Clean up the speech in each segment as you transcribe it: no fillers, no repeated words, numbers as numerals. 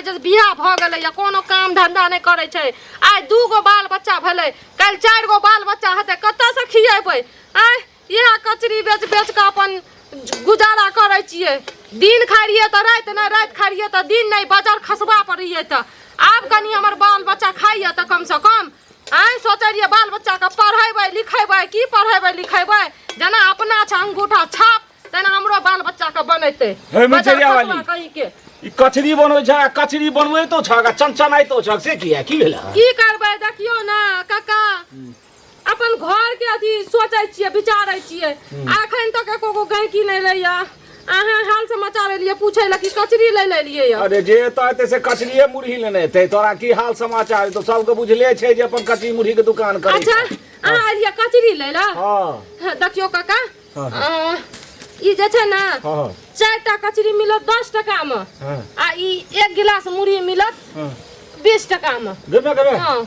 जे बियाह भ गेलै या कोनो काम धंधा नहीं करे छै आइ 2 गो बाल बच्चा भेलै काल 4 गो बाल बच्चा हेतै कतऽ से खियेबै आइ यह कचरी बेच बेच के अपन गुजारा करे छियै दिन खाइ रहियै त रात खाइ रहियै त दिन नहीं बाजार खसबा पड़ियै त आब कनी हमर बाल बच्चा खाइए त कम से कम आइ सोचे रहियै बाल बच्चा के पढ़ेबै लिखेबै की पढ़ेबै लिखेबै जना अपना छ अंगूठा छाप तना हमरो बाल बच्चा के बनैते कहीं के ई कचरी बनबै छ कचरी बनबै तो छ चनचनाइ तो छ से की भेल की करबै देखियो ना काका अपन घर के अथी सोचै छियै विचारै छियै एखन तक एको गहकी नहीं लैया अहाँ हाल समाचार लिए पूछे ला कि कचरी ले लिए अरे जे तो से कचरीए मुरही लेने थे तोरा की हाल समाचार तो सबके बुझले छै जे अपन कचरी मुरही के दुकान करे अच्छा अहाँ एलिया कचरी ले ला हां देखियो काका ई जे छै ना 4टा कचरी मिलत 10 टका में आ ई 1 गिलास मुरही मिलत 20 टका में देबे हां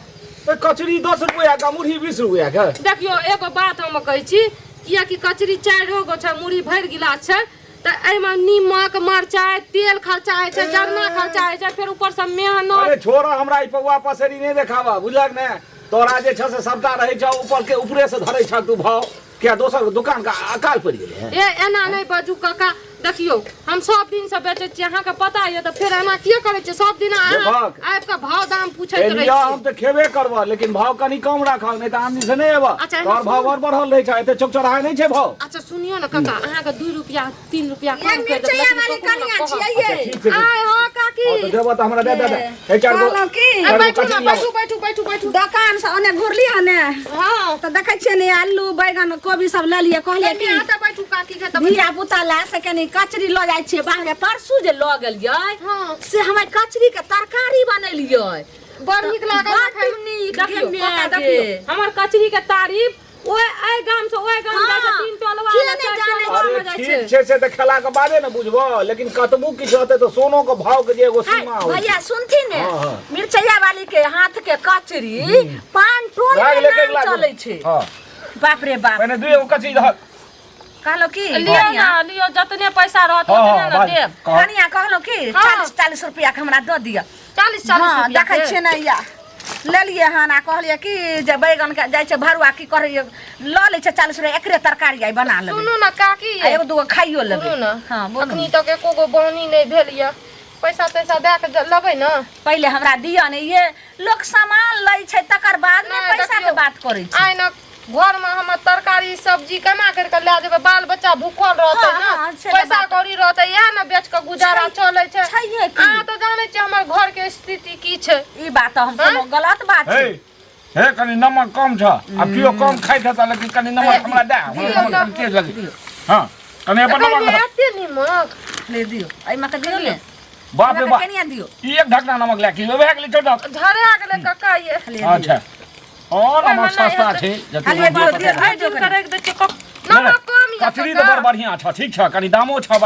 तो कचरी 10 रुपया का मुरही 20 रुपया का देखियो एगो बात हम कहै छी किया कि कचरी 4 गो छै मुरही भर गिलास छै त एमे नीमक मरचाई तेल खर्चाय छै जरना खर्चाय छै फिर ऊपर से मेहनत अरे छोरा हमरा ई पौवा पसरी नहीं देखावा बुझलक ने तोरा जे छ से सबटा रहै छ ऊपर के ऊपरे से धरै छ तू भाव क्या दोसर दुकान का अकाल पड़ गेलै एना नहीं बाजू काका देखियो हम सब दिन से बेचै छी अहाँ के पता है त फिर एना किया करे छी सब दिन आब के भाव दाम पूछैत रहै छी हम त खेबे करबा लेकिन भाव कनी कम राखब नहीं त आदमी से नहीं एबा तोर भाव और बढ़ल रहै छ एते चौचराहा नहीं छै भाव अच्छा सुनियो ना काका अहाँ के 2 रुपया 3 रुपया कम कर दे वाली कनिया छियै आय हो काकी तो देबा त हमरा दे हे चार गो बैठू दुकान से ओने घुरली हने हां त देखै छियै ने आलू बैगन कोबी सब ले लिए कहलिए कि आता बैठू काकी के त बिया पुता ला से कनी कचरी ल जाय छियै बाहर परसू जे ल गेलियै हां से हमर कचरी के तरकारी बनेलियै बड़ नीक लागल देखियो हमर कचरी के तारीफ ओए ए गाम से ओए गाम जा 3 टोलवा अरे ठीक छै से त खेला के बादे न बुझबो लेकिन कतबू किछ होते तो सोनो के भाव के जे एगो सीमा हो भैया सुनथि ने मिर्चैया वाली के हाथ के कचरी 5 टोल में चलै छै बाप रे बाप मैंने 2 कचरी धर कहलो की लियो जतने पैसा रहत ओतने न देब कनिया कहलो की 40 रुपया के हमरा द दिया 40 रुपया देखै छै न या ले लिए हन आ कहलिए कि जे बैगन के जाय छै भरुआ की करे ल ले छै 40 रुपया एकरे तरकारी आई बना लेबे सुनू न काकी एगो दूगो खाइयो लेबे हां अखनी तक एको गो बहनी नहीं भेल या पैसा तैसा दे के लेबै न पहले हमरा दिया ने ये लोग सामान लै छै तकर बाद में पैसा के बात करै छै आइ न घर में हम तरकारी सब्जी कमा करके ले जेबे बाल बच्चा भूखल रहतै न पैसा कौड़ी रहतै या न बेच के गुजारा चलै छै आ त जानै छी हमर घर के स्थिति की छै ई बात हम कोनो गलत बात छै हे कनी नमक कम छ अब कियो कम खाइ था लेकिन कनी नमक हमरा दे हमरा नमक तेज लगे हां कनी अपन नमक एते निमक ले दियो आई में के दियो ले बाप रे बाप कनिया दियो एक ढकना नमक ले के लेबे के छोड़ झरे आ गेले काका ये अच्छा और नमक सस्ता छै खाली दियो करे के देखियो नमक कम या कचरी तो बड़ बढ़िया छ ठीक छ कनी दामो छ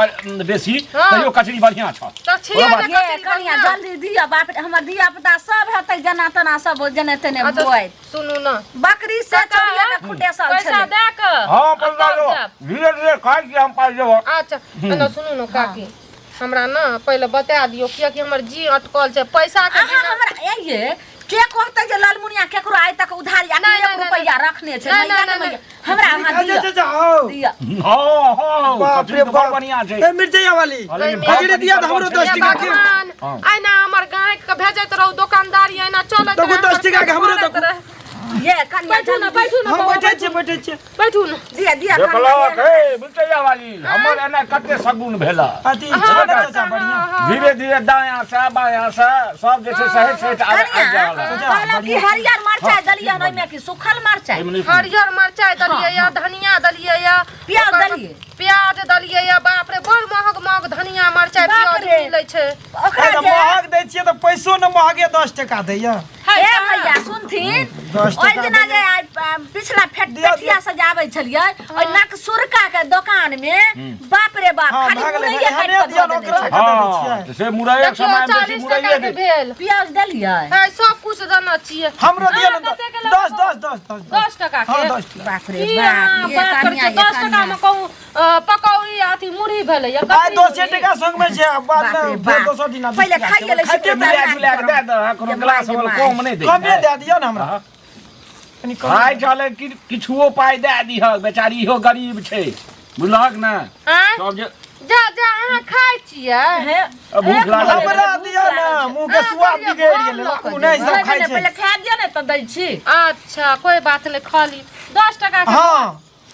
बेसी तइयो कचरी बढ़िया छ त छिया कनिया जल्दी दिया बाप हमर दिया पुता सब हेतै जना तना सब जने तने बोय सुनू न बकरी से चढ़िया में खुटे सब पैसा दे के हां पैसा दो धीरे खाइ के हम पाइ देबो अच्छा न सुनू न काकी हमरा न पहले बता दियो किया कि हमर जी अटकल छै पैसा के हमरा ये के कहते जे लालमुनिया केकरो आइ तक उधारी 1 रुपया रखने छै हमरा हां दिया हां बाप रे बड़ बढ़िया छै ए मिर्चैया वाली कचरी दिया त हमरो 10 टका के आइ ना हमर गाय के भेजैत रहू दुकानदारी आइ ना चलत तो 10 टका के हमरो तो ये कनिया बैठू ना हम बैठै छी बैठू ना दिया देखलक हे मिर्चैया वाली हमर एना कते सगुन भेला अति अच्छा बढ़िया धीरे धीरे दायां से बायां से सब जे छै सहित आ जाला की हरियर मरचाई दलिया नै में की सुखल मरचाई हरियर मरचाई दलिया या धनिया दलिया या प्याज दलिया या बाप रे बड़ महग धनिया मरचाई प्याज मिलै छै ओकरा महग दै छियै त पैसो न महगे 10 टका दैया ए भैया सुनथिन 10 ओइ टका दिना जे पिछला फेटिया सजाबै छलियै ओइ नक सुरका के दुकान में बाप रे बाप हाँ, खाली भाग ले, मुरैये हमे काट दिया के नौकरा। दे हाँ तो से मुरैये के देखियो समय में 40 मुरैये टका के दे भेल प्याज देलियै है सब कुछ देना चाहिए हमरो दिया अहाँ ना कते के लेबै? 10 10 टका हाँ के 10 टका बाप रे ई बाप बात करै छै 10 टका में कहूँ पकौड़ी अथी मुरही भेलै या आइ 200 टका संग में छै बाद बाप रे में बाप। 200 दिन पहिले खाइ गेलै खाइते मिला जुला के दे दे कोनो ग्लास वाला कम नहीं दे कमे दे दियो ना हमरा कनी कम खाइ चले किछुओ पाइ दे दिह बेचारी इहो गरीब छै बुझलहक ना आँय? सब जे जा जा अहाँ खाइ छियै भूख लागल हमरा दियो ना मुंह के स्वाद बिगड़ गेलै उ नहीं सब खाइ छै पहिले खा दियो ने त दै छी अच्छा कोई बात नहीं खा ली 10 टका के हां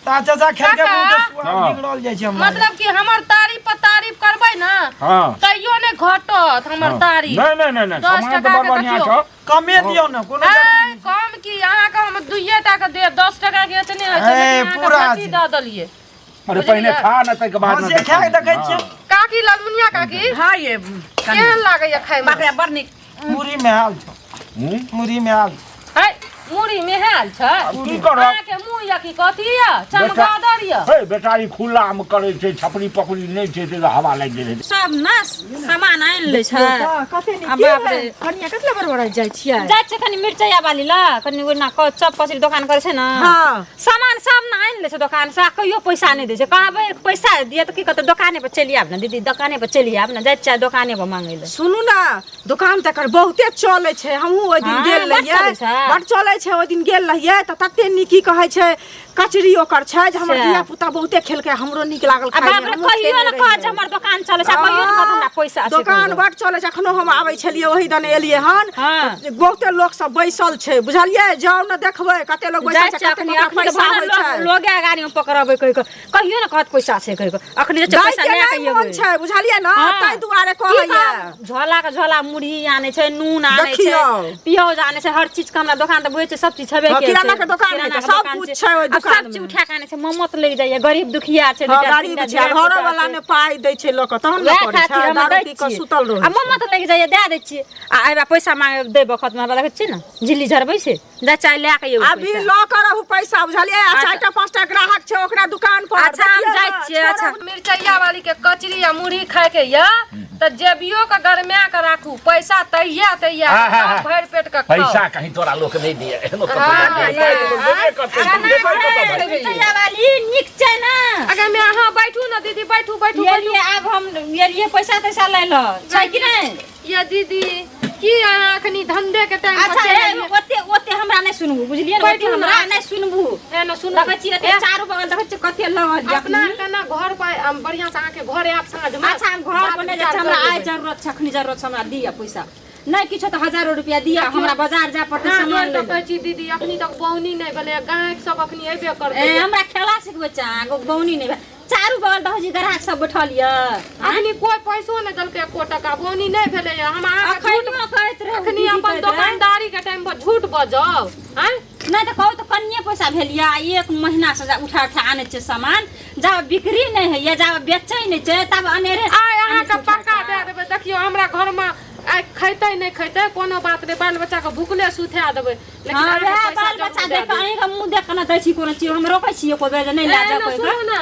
ता चाचा खेल के मुंह के काका? स्वाद बिगड़ल जाइ छै हमरा मतलब कि हमर तारीफ पर तारीफ करबै ना हाँ तैयो ने घटत हमर तारीफ नहीं नहीं नहीं 10 सामान तो टका बड़ के बढ़िया देखियो। छ कमे दियो ना कोनो ऐ, कम की अहाँ के हम 2 टका देब 10 टका के एतने होइ छै ऐ, लेकिन पूरा अहाँ के दऽ देलिए अरे पहले खा ना तै के बाद हां से खा के देखै छियै काकी लालमुनिया काकी हां ये केहन लागैया खाय बाप में रे बड़ नीक मुरी में हाल छ मुरी में हाल है मुड़ी में हाल छै की करब अहाँ के मुंह या की कथी या चमगादड़ या हे बेचारी खुला में करे छै छपरी पकड़ी नहीं छै ते हवा लाग गेलै सब ना सामान आनि लै छै आ बाप रे कनिया कतले बड़बड़ जाइ छियै जाइ छै कनी मिर्चाइया वाली ला कनी ओना चप पसरी दोकान करे छै ना हां सामान सब ना आनि लै छै दोकान से आ कहियो पैसा नहीं दै छै कहबै पैसा दिए त की कहतै दोकाने पर चली आब ना दीदी दोकाने पर चली आब ना जाइ छै दोकाने पर मांगे ले सुनू ना दुकान तकर बहुते चले छै हमहू ओइ दिन हाँ, गेल बड्ड रहियै चलै छै। बड चले छै ओइ दिन गेल रहियै त तते नीकी कहै छै कचरी ओकर छै जे हमर से। धिया पुता बहुते खेलकै हमरो नीक लागल आ खाय बाप रे कहियो ना कह जे हमर दोकान चले छै आ कहियो ना कह हमरा पैसा छै दुकान बड चले छै अखनो हम आबै छलियै ओही दने एलियै हन हाँ। त बहुते लोग सब बैसल छै बुझलियै जाउ न देखबै कते लोग जाइ बैसल छै छै कते अखनी लोग अखनी पैसा होइ छै लोगे गाड़ी में पकड़बै कहि कहियो ना कहत पैसा छै कहि अखनी जे छै दाइ पैसा के ले नहि कहियो मोन छै बुझलियै न हाँ। ताहि दुआरे की कहैया कहब? झोला के झोला मुरही आने छै नून आने छै देखियौ। प्याज आने छै हर चीज के हमरा दुकान त बुझे छै सब चीज छबे हाँ, के किराना के दुकान है, सब कुछ छै ओइ सब दुकान चीज में। उठा के आने छै मम्मत ले जाइए गरीब दुखिया छै हाँ, दूटा गाड़ी तीनटा छै धिया घरो पुता वाला छै। ने पाइ दै छै लोक तहन न वएह करै छै खातिर हम दारू दै पी कऽ छियै। सुतल आ रहै छै मम्मत ले जाइए दे दै छियै आ एबा पैसा मांगे दे बखत में हमरा देखै छियै ना झिल्ली झरबै छै जा चाय ले के अभी लॉ करहु पैसा बुझलियै आ चारिटा पांचटा ग्राहक छै ओकरा दुकान पर अच्छा हम जाइ छियै अच्छा मिरचैया वाली के कचरी या मुरही खाय के या त जेबियो के गरमाया के राखू पैसा तैया तैया भरि पेट के खाओ पैसा कहीं तोरा लोक नहीं दिए लोक मिर्चैया वाली निक छै ना अगर मैं हाँ बैठू ना दीदी बैठू बैठू ये लिए आब हम ये लिए पैसा तैसा ले लो छै कि नहीं ये दीदी की अहाँ अखनी धंधे के टाइम अच्छा ए, ओते ओते हमरा नहीं सुनबू बुझलिए ना ओते हमरा नहीं सुनबू ना सुन देखै छियै एते चारू बगल देखै छियै कते लगल अपना के ना घर पर बढ़िया से अहाँ के घरे आप साँझ में अच्छा हम घर पर नहीं जाय हमरा आइ जरूरत छै अखनी जरूरत छै हमरा दिया पैसा नहीं किछो तो 1000 रुपया दिया हमरा बाजार जा पड़ते सामान ले कहै छी दीदी अखनी तक बौनी नहीं भेलै गायक सब अखनी एबे कर ए हमरा खेला सिखबै छै आगो गौनी नहीं चारू बगल दहजी ग्राहक सब बैठल य अखनी कोई पैसो नहीं देलकै एको टका बौनी नहीं भेलै हम अहाँ के झूठ अखनी कहैत रहे अखनी अपन दुकानदारी के टाइम पर झूठ बजाओ हैं नहीं तो कहू तो कन्ये पैसा भेलिया एक महीना से उठा उठा आने छै सामान जब बिक्री नहीं है या जब बेचै नहीं छै तब अनेरे आइ अहाँ के पक्का दे देबै देखियो हमरा घर में आइ खैतै नहीं खैतै कोनो बात नहीं बाल बच्चा के भूखले सुता देबै लेकिन हां अहाँ के वे बाल बच्चा देख के अहीं के मुंह देख के ना दै छी कोनो चीज हम रोकै छियै कोइ बेर नहीं ला जा कोइ सुनो ना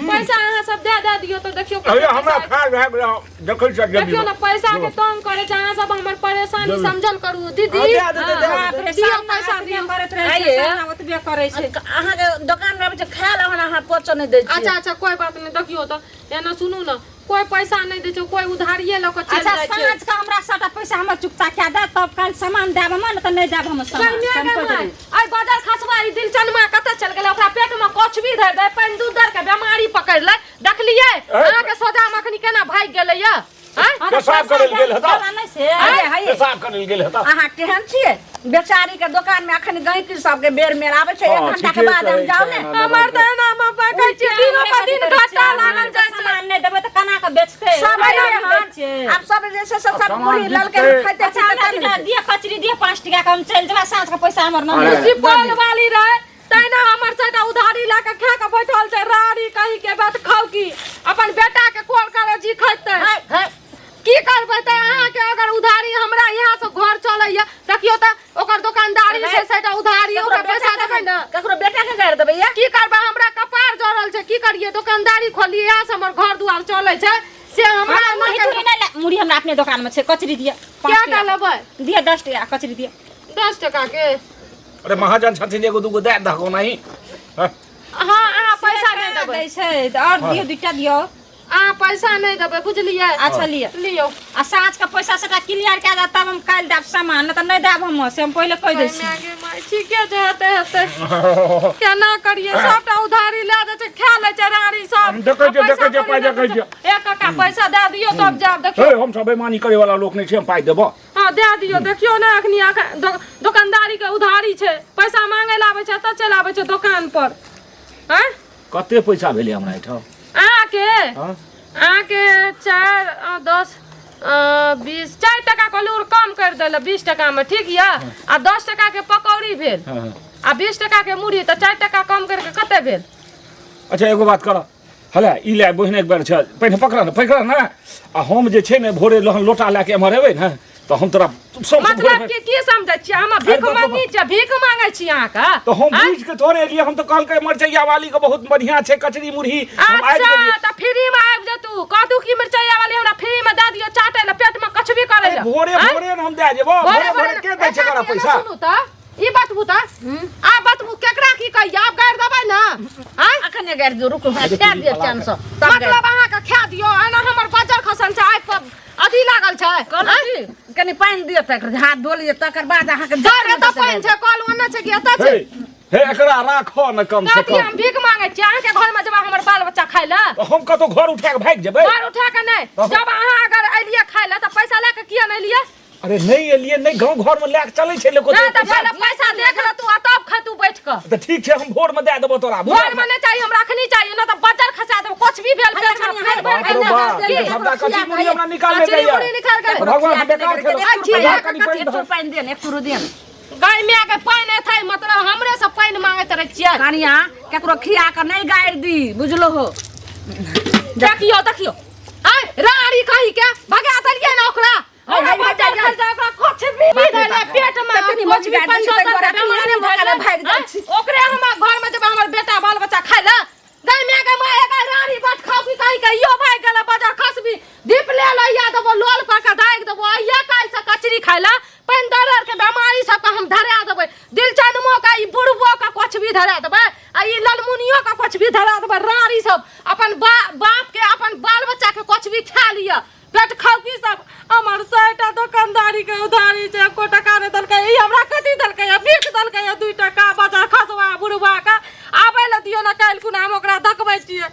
पैसा अहाँ सब दे दियो तो देखियो अरे हमरा खा भए गेल देखै छ देखियो ना पैसा के तंग करे छै अहाँ सब हमर परेशानी समझल करू दीदी बाप रे दियो सब पैसा दियो करैत रहै छै सारा ओतबे करै छै अहाँ के दुकान रहबै छै खाय ला अहाँ पोचो नहीं दै छी अच्छा अच्छा कोई बात नहीं देखियो तो एना सुनू ना कोई पैसा नहीं दे छै कोई उधारिये ल के चल अच्छा जाय छै साँझ का हमरा सटा पैसा हमर चुकता क्या दे तब कल सामान देब हम न त नहीं देब हम सामान आई बाजार खसबा ई दिल चनमा कत चल गेलै ओकरा पेट में कुछ भी धर दे पानी दूध दर के बीमारी पकड़ ले देखलिए अहाँ के सोजा में अखनी केना भाग गेलै या पेशाब करल गेल हता नहीं से पेशाब करल गेल हता अहाँ केहन छियै बेचारी के दुकान में अखन गहिकी सब के बेर मेर आबै छै 1 घंटा के बाद हम जाऊ ने हमर त नाम कहै छै दिनो पर दिन घाटा लागल जाय छै सामान नहीं देबै त कना के बेचते सब आप सब जे छै सब मुड़ी लल के खाइते अच्छा हमरा दिया कचरी दिया 5 टका के हम चल जेबा साँझ का पैसा हमर न सिपल वाली रहे तैना हमर साटा उधारी ला के खा के बैठल छै रारी कहीं के बात खाऊ की अपन बेटा के कोल करे जी खैते की करबै त अहाँ के अगर उधारी हमरा यहाँ से घर चलैया देखियो त ओकर दुकानदारी से सेटा उधारी ओकर पैसा देबै ना ककरो बेटा के गाड़ देबै या की करबै हमरा कपार जड़ल छै की करिए दुकानदारी खोलिए यहाँ से हमर घर दुआर चलै छै से हमरा मुड़ी थोड़ी ना मुड़ी हमरा अपने दुकान में छे कचरी दिया क्या का लेबै दिया 10 टका कचरी दिया 10 टका के अरे महाजन छथिन एगो दूगो दे दहको नहीं हाँ? हाँ अहाँ पैसा नहीं देबै दै छै त और दियो दुटा दियो अहाँ पैसा नहीं देबै बुझलिए अच्छा लियो लियो आ साँझ के पैसा सेटा क्लियर कए दा तब हम काल देब सामान न त नहीं देब हम से हम पहिले कह दै छी मागे माय ठीके छै हेतै केना करिए सबटा उधारी ले दे छै खा ले छै रारी सब देखै छै पाइ देखै छै एक टका पैसा दे दियो तब जाब देखियो हे हम सब बेईमानी करे वाला लोग नहीं छै हम पाइ देबो हाँ दे दियो देखियो ना अखनी दुकानदारी के उधारी छै पैसा मांगे ला आबै छै त चल आबै छै दुकान पर हैं कते पैसा भेलै हमरा एठाम आके 4 10 20 4 टका कलूर कम कर देले 20 टका में ठीक या आ 10 टका के पकौड़ी भेल आ 20 टका के मुड़ी त 4 टका कम करके कते भेल अच्छा एगो बात कर हला ई ले बहिने एक बेर छै पहिने पकड़ ना आ हम जे छै ने भोरे लहन लोटा लेके एमहर एबै ने तो हम तोरा सब मतलब की समझै छी हम भीख मांगी छी भीख मांगे छी अहाँ का तो हम बुझ के तोरे लिए हम तो कहलकै मरचैया वाली के बहुत बढ़िया छै कचरी मुरही हम आबि गेलियै अच्छा त फ्री में आबि जतू कदू की मिरचाइया वाली हमरा फ्री में दे दियो चाटे ले पेट में कुछ भी करे ले भोरे हम दे जेबो भोरे के दै छै करा पैसा सुनू त ई बतबू त आ बतबू केकरा की कहिया आप गाड़ देबै ना हैं अखने गाड़ दियो रुकू खा दियो चांस मतलब अहाँ के खा दियो एना हमर बाजार खसल छै आइ पर अथी लागल छै कनी पानी दियो तक हाथ धो लियो तकर बाद अहाँ के जरे त पाइन छै कल ओने छै कि एता छै हे एकरा राखो न कम से कथी हम भीख मांगे छी अहाँ के घर में जब हमर बाल बच्चा खाइ ले कम हम कतो घर उठा के भाग जेबै घर उठा के नहीं जब अहाँ अगर एलिए खाइ ले त पैसा लेके किया नहीं लिए अरे नहीं एलिए नहीं गांव घर में लेके चलै छै लोग नहीं त पहले पैसा देख ले तू तब खा तू बैठ के तो ठीक छै हम भोर में दे देबो तोरा घर में नहीं चाहिए हमरा अखनी चाहिए ना त बाजार खसा देब कुछ भी भेल पेट में फेर बाप रे बाप ये सबटा कचरी मुरही हमरा निकाल ले जाइए कचरी निकाल के भगवान हम बेकार खेलो कनी पानी देन एक पुरो देन गाय में के पानी थई मतलब हमरे से पानी मांगैत रह छियै कनिया केकरो खिया के नहीं गाड़ दी बुझलो हो देखियो आय राड़ी कहि के भगा तलिए ना ओकरा बच्चा जल जा ओकरा कुछ भी भेले पेट में तनी मच गाड़ दी त गोरा माने भगा भाग जाइ छी ओकरे हम घर में जब हमर बेटा बाल बच्चा खाइ ले गाय में के माय का राड़ी बात खाउ की कहि के यो भाग गेल बाजार खसबी दीप ले लइया देबो लोल पर के दाग देबो आइया काल से कचरी खाइ ले पैन दरर के बीमारी सब के हम धरा देबै दिल चनमो का ई बुढ़बो का कुछ भी धरा देबै आ ई ललमुनियो का कुछ भी धरा देबै राड़ी सब अपन बाप के अपन बाल बच्चा के कुछ भी खा लिया पेट खौकी सब हमर सैटा दुकानदारी के उधारी छै एको टका नै दलकै ई हमरा कथी दलकै भीख दलकै 2 टका बाजार खसवा बुढ़वा का आबै ल दियो ना काल कुना हम ओकरा धकबै छियै